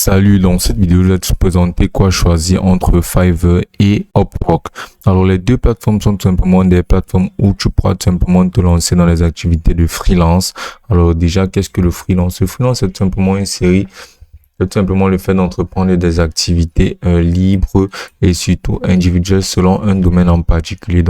Salut, dans cette vidéo, je vais te présenter quoi choisir entre Fiverr et Upwork. Alors, les deux plateformes sont tout simplement des plateformes où tu pourras tout simplement te lancer dans les activités de freelance. Alors, déjà, qu'est-ce que le freelance? Le freelance, c'est tout simplement une série, c'est tout simplement le fait d'entreprendre des activités libres et surtout individuelles selon un domaine en particulier.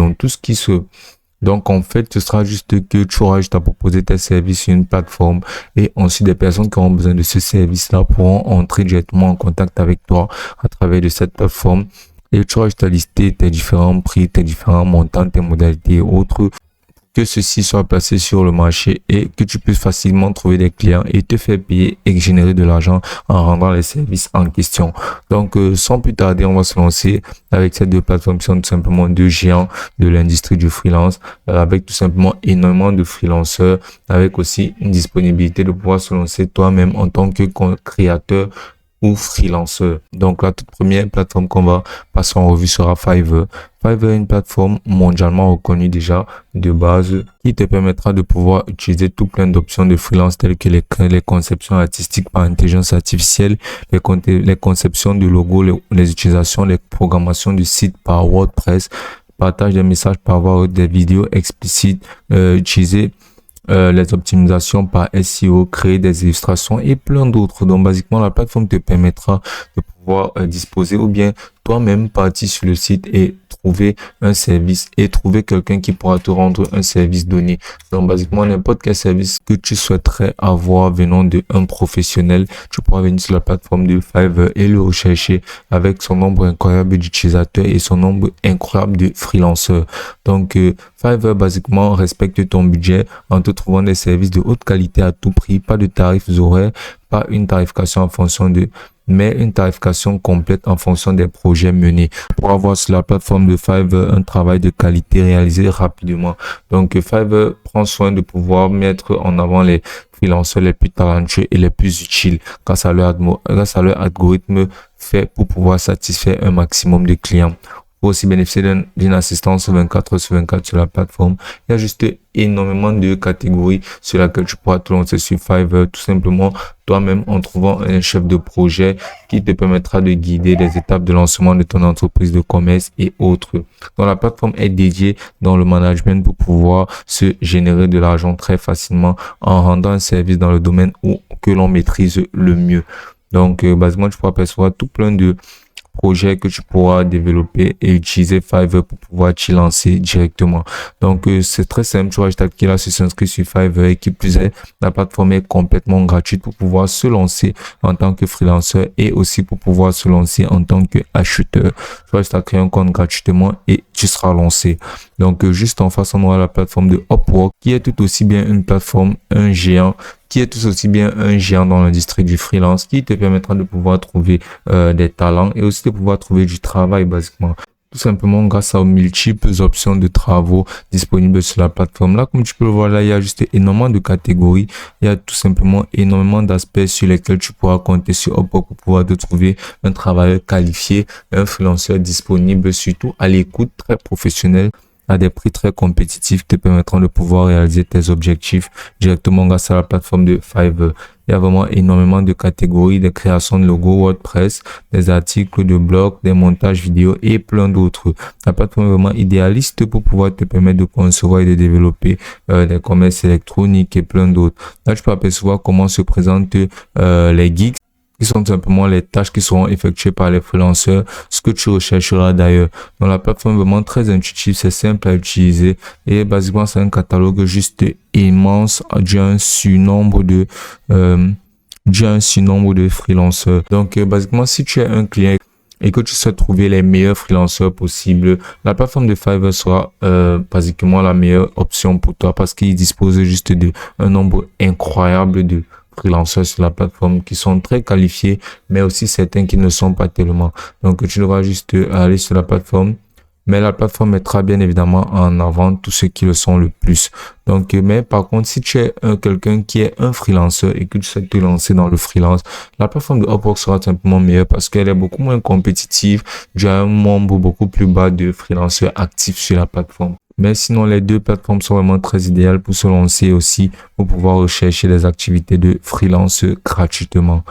Donc, en fait, ce sera juste que tu auras juste à proposer tes services sur une plateforme et ensuite des personnes qui auront besoin de ce service-là pourront entrer directement en contact avec toi à travers de cette plateforme et tu auras juste à lister tes différents prix, tes différents montants, tes modalités et autres, que ceci soit placé sur le marché et que tu puisses facilement trouver des clients et te faire payer et générer de l'argent en rendant les services en question. Donc, sans plus tarder, on va se lancer avec ces deux plateformes qui sont tout simplement deux géants de l'industrie du freelance, avec tout simplement énormément de freelanceurs, avec aussi une disponibilité de pouvoir se lancer toi-même en tant que créateur ou freelanceur. Donc, la toute première plateforme qu'on va passer en revue sera Fiverr. Fiverr est une plateforme mondialement reconnue déjà de base qui te permettra de pouvoir utiliser tout plein d'options de freelance telles que les conceptions artistiques par intelligence artificielle, les conceptions de logos, les utilisations, les programmations de sites par WordPress, partage des messages par voie, des vidéos explicites, utiliser les optimisations par SEO, créer des illustrations et plein d'autres. Donc, basiquement, la plateforme te permettra de pouvoir disposer ou bien toi-même partir sur le site et trouver un service et trouver quelqu'un qui pourra te rendre un service donné. Donc, basiquement, n'importe quel service que tu souhaiterais avoir venant d'un professionnel, tu pourras venir sur la plateforme de Fiverr et le rechercher avec son nombre incroyable d'utilisateurs et son nombre incroyable de freelanceurs. Donc, Fiverr, basiquement, respecte ton budget en te trouvant des services de haute qualité à tout prix, pas de tarifs horaires, pas une tarification en fonction mais une tarification complète en fonction des projets menés. Pour avoir sur la plateforme de Fiverr un travail de qualité réalisé rapidement. Donc, Fiverr prend soin de pouvoir mettre en avant les freelanceurs les plus talentueux et les plus utiles grâce à leur algorithme fait pour pouvoir satisfaire un maximum de clients. Pour aussi bénéficier d'une assistance 24/24 sur la plateforme. Il y a juste énormément de catégories sur laquelle tu pourras te lancer sur Fiverr, tout simplement toi-même en trouvant un chef de projet qui te permettra de guider les étapes de lancement de ton entreprise de commerce et autres. Donc, la plateforme est dédiée dans le management pour pouvoir se générer de l'argent très facilement en rendant un service dans le domaine que l'on maîtrise le mieux. Donc, basiquement, tu pourras percevoir tout plein de projet que tu pourras développer et utiliser Fiverr pour pouvoir t'y lancer directement. Donc, c'est très simple. Tu vas juste cliquer là sur s'inscrire sur Fiverr et qui plus est, la plateforme est complètement gratuite pour pouvoir se lancer en tant que freelanceur et aussi pour pouvoir se lancer en tant que acheteur. Tu vas juste créer un compte gratuitement et tu seras lancé. Donc, juste en face, on aura la plateforme de Upwork qui est tout aussi bien une plateforme, un géant dans l'industrie du freelance qui te permettra de pouvoir trouver des talents et aussi de pouvoir trouver du travail basiquement. Tout simplement grâce aux multiples options de travaux disponibles sur la plateforme. Là, comme tu peux le voir, là, il y a juste énormément de catégories. Il y a tout simplement énormément d'aspects sur lesquels tu pourras compter sur Upwork pour pouvoir te trouver un travailleur qualifié, un freelanceur disponible, surtout à l'écoute, très professionnel, à des prix très compétitifs te permettront de pouvoir réaliser tes objectifs directement grâce à la plateforme de Fiverr. Il y a vraiment énormément de catégories, des créations de logos WordPress, des articles de blog, des montages vidéo et plein d'autres. La plateforme est vraiment idéaliste pour pouvoir te permettre de concevoir et de développer des commerces électroniques et plein d'autres. Là, tu peux apercevoir comment se présentent les gigs, qui sont tout simplement les tâches qui seront effectuées par les freelanceurs, ce que tu rechercheras d'ailleurs. Donc, la plateforme est vraiment très intuitive, c'est simple à utiliser et basiquement, c'est un catalogue juste immense dû à un surnombre de freelanceurs. Donc, basiquement, si tu es un client et que tu souhaites trouver les meilleurs freelanceurs possibles, la plateforme de Fiverr sera basiquement la meilleure option pour toi parce qu'il dispose juste d'un nombre incroyable de freelanceurs sur la plateforme qui sont très qualifiés, mais aussi certains qui ne sont pas tellement. Donc, tu devras juste aller sur la plateforme, mais la plateforme mettra bien évidemment en avant tous ceux qui le sont le plus. Donc, mais par contre, si tu es quelqu'un qui est un freelanceur et que tu souhaites te lancer dans le freelance, la plateforme de Upwork sera simplement meilleure parce qu'elle est beaucoup moins compétitive. Tu as un nombre beaucoup plus bas de freelanceurs actifs sur la plateforme. Mais sinon, les deux plateformes sont vraiment très idéales pour se lancer aussi, pour pouvoir rechercher des activités de freelance gratuitement.